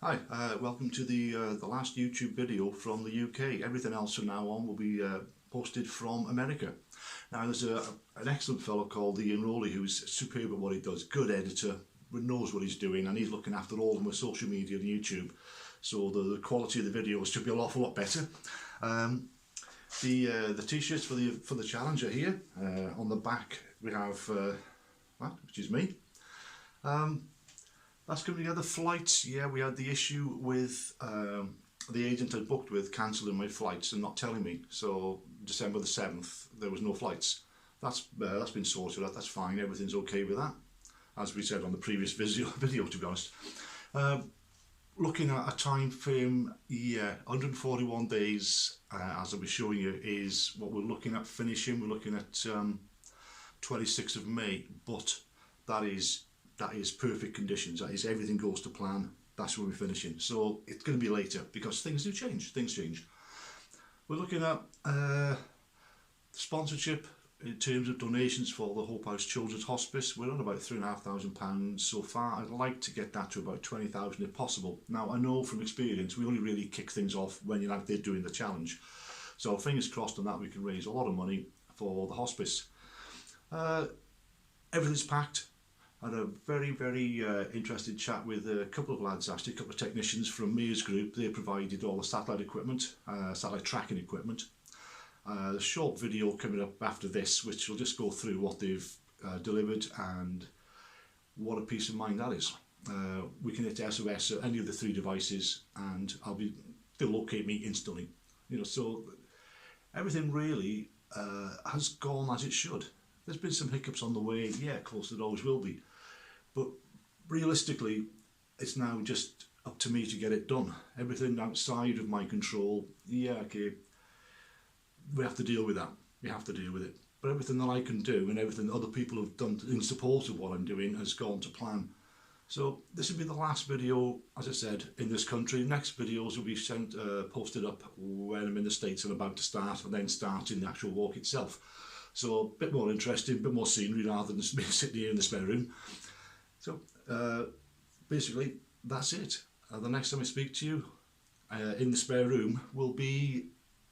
Hi, welcome to the last YouTube video from the UK. Everything else from now on will be posted from America. Now there's an excellent fellow called Ian Rowley who's superb at what he does, good editor, knows what he's doing, and he's looking after all of my social media and YouTube. So the quality of the videos should be an awful lot better. The t-shirts for the challenge are here. On the back we have that, which is me. That's coming together. Flights, yeah, we had the issue with the agent I booked with cancelling my flights and not telling me. So December the 7th, there was no flights. That's been sorted out, that's fine, everything's okay with that. As we said on the previous video, to be honest. Looking at a time frame, yeah, 141 days, as I'll be showing you, is what we're looking at finishing. We're looking at 26th of May, but that is perfect conditions. That is, everything goes to plan. That's where we're finishing. So it's going to be later because things do change. Things change. We're looking at sponsorship in terms of donations for the Hope House Children's Hospice. We're on about £3,500 so far. I'd like to get that to about 20,000 if possible. Now I know from experience we only really kick things off when you're out there doing the challenge. So fingers crossed on that, we can raise a lot of money for the hospice. Everything's packed. I had a very interesting chat with a couple of lads, actually, a couple of technicians from Mears Group. They provided all the satellite equipment, satellite tracking equipment. A short video coming up after this, which will just go through what they've delivered and what a peace of mind that is. We can hit SOS at any of the three devices, and they'll locate me instantly. You know, so everything really has gone as it should. There's been some hiccups on the way, yeah, of course there always will be. But realistically, it's now just up to me to get it done. Everything outside of my control, yeah, okay, we have to deal with that. We have to deal with it. But everything that I can do and everything that other people have done in support of what I'm doing has gone to plan. So this will be the last video, as I said, in this country. Next videos will be posted up when I'm in the States and about to start, and then starting the actual walk itself. So a bit more interesting, a bit more scenery rather than me sitting here in the spare room. So basically that's it. The next time I speak to you in the spare room will be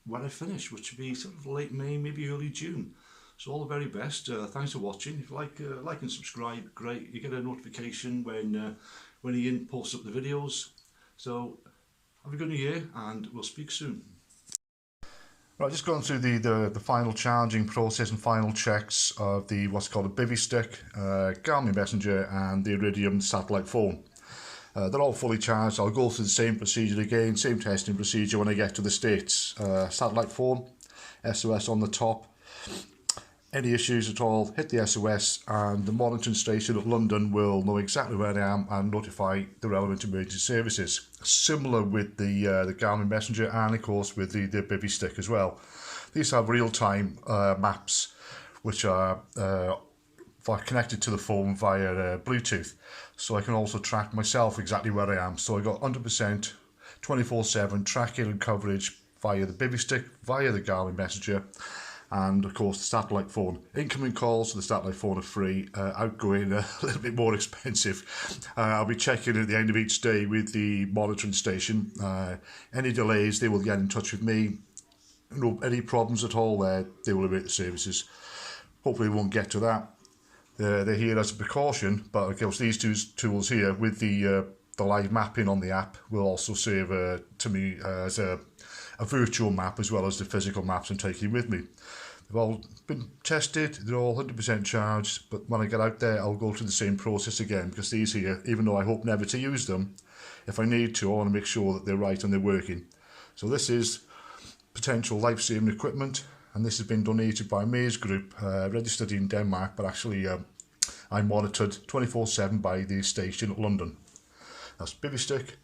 when I finish, which will be sort of late May, maybe early June. So all the very best. Thanks for watching. If you like and subscribe, great. You get a notification when Ian posts up the videos. So have a good new year, and we'll speak soon. Right, just going through the final charging process and final checks of the what's called a Bivy Stick, Garmin Messenger and the Iridium satellite phone. They're all fully charged. I'll go through the same procedure again, same testing procedure when I get to the States. Satellite phone, SOS on the top. Any issues at all, hit the SOS and the monitoring station at London will know exactly where I am and notify the relevant emergency services. Similar with the Garmin Messenger and of course with the Bivy Stick as well. These have real-time maps which are connected to the phone via Bluetooth, so I can also track myself exactly where I am. So I got 100% 24/7 tracking and coverage via the Bivy Stick, via the Garmin Messenger, and of course the satellite phone. Incoming calls to the satellite phone are free, outgoing a little bit more expensive. I'll be checking at the end of each day with the monitoring station. Any delays, they will get in touch with me. Any problems at all there, they will alert the services. Hopefully we won't get to that. They're here as a precaution, but of course these two tools here with the live mapping on the app will also serve to me as a virtual map as well as the physical maps I'm taking with me. They've all been tested, they're all 100% charged, but when I get out there I'll go through the same process again, because these here, even though I hope never to use them, if I need to, I want to make sure that they're right and they're working. So this is potential life-saving equipment, and this has been donated by Mears Group, registered in Denmark, but actually I'm monitored 24/7 by the station at London. That's Bivy Stick,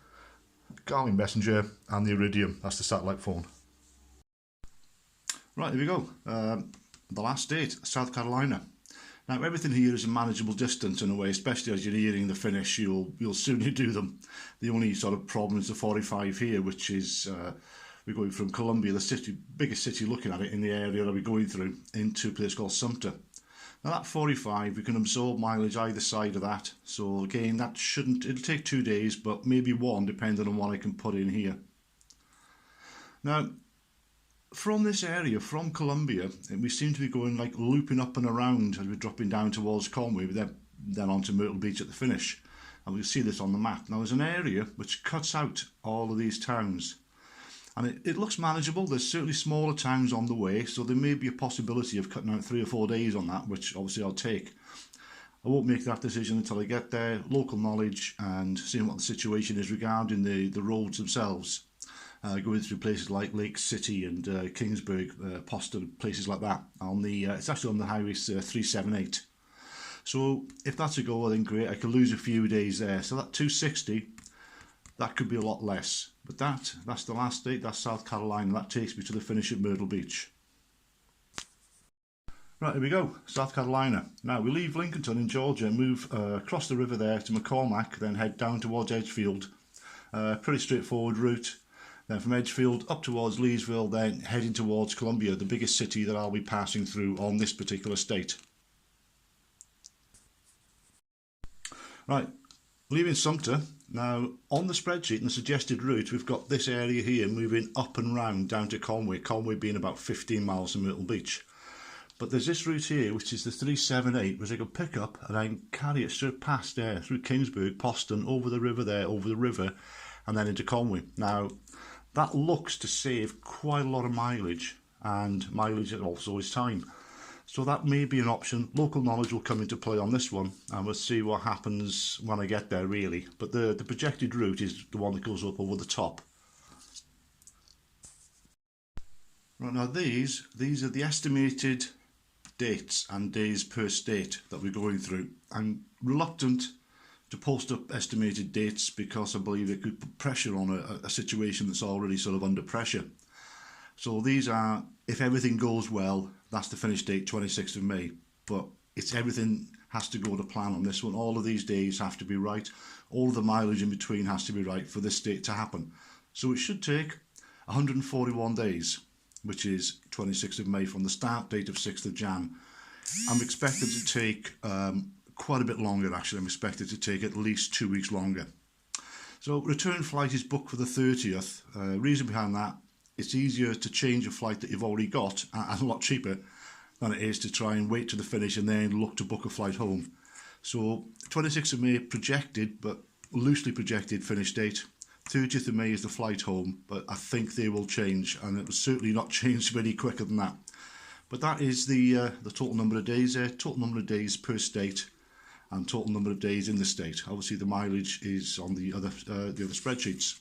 Garmin Messenger and the Iridium, that's the satellite phone. Right, here we go. The last state, South Carolina. Now everything here is a manageable distance in a way, especially as you're nearing the finish, you'll soon do them. The only sort of problem is the 45 here, which is we're going from Columbia, the biggest city looking at it in the area that we're going through, into a place called Sumter. Now that 45, we can absorb mileage either side of that. So again, it'll take 2 days, but maybe one, depending on what I can put in here. Now, from this area, from Columbia, we seem to be going like looping up and around as we're dropping down towards Conway, then onto Myrtle Beach at the finish. And we'll see this on the map. Now there's an area which cuts out all of these towns. And it looks manageable. There's certainly smaller towns on the way, so there may be a possibility of cutting out 3 or 4 days on that, which obviously I'll take. I won't make that decision until I get there, local knowledge and seeing what the situation is regarding the roads themselves. Going through places like Lake City and Kingsburg, Poston, places like that. It's actually on the Highway 378. So if that's a go, then great. I could lose a few days there. So that 260, that could be a lot less. But that's the last state, that's South Carolina. That takes me to the finish at Myrtle Beach. Right, here we go, South Carolina. Now we leave Lincolnton in Georgia, move across the river there to McCormack, then head down towards Edgefield. Pretty straightforward route. Then from Edgefield up towards Leesville, then heading towards Columbia, the biggest city that I'll be passing through on this particular state. Right, leaving Sumter. Now on the spreadsheet and the suggested route, we've got this area here moving up and round down to Conway, Conway being about 15 miles from Myrtle Beach. But there's this route here, which is the 378, which I can pick up and I can carry it straight past there, through Kingsburg, Poston, over the river there, over the river, and then into Conway. Now, that looks to save quite a lot of mileage, and mileage also is time. So that may be an option. Local knowledge will come into play on this one, and we'll see what happens when I get there, really. But the projected route is the one that goes up over the top. Right, now these are the estimated dates and days per state that we're going through. I'm reluctant to post up estimated dates because I believe it could put pressure on a situation that's already sort of under pressure. So these are, if everything goes well, that's the finish date, 26th of May. But everything has to go to plan on this one. All of these days have to be right. All of the mileage in between has to be right for this date to happen. So it should take 141 days, which is 26th of May from the start date of 6th of Jan. I'm expected to take quite a bit longer, actually. I'm expected to take at least 2 weeks longer. So return flight is booked for the 30th. Reason behind that, it's easier to change a flight that you've already got and a lot cheaper than it is to try and wait to the finish and then look to book a flight home. So 26th of May projected, but loosely projected finish date. 30th of May is the flight home, but I think they will change, and it will certainly not change very quicker than that. But that is the total number of days there, total number of days per state, and total number of days in the state. Obviously the mileage is on the other spreadsheets.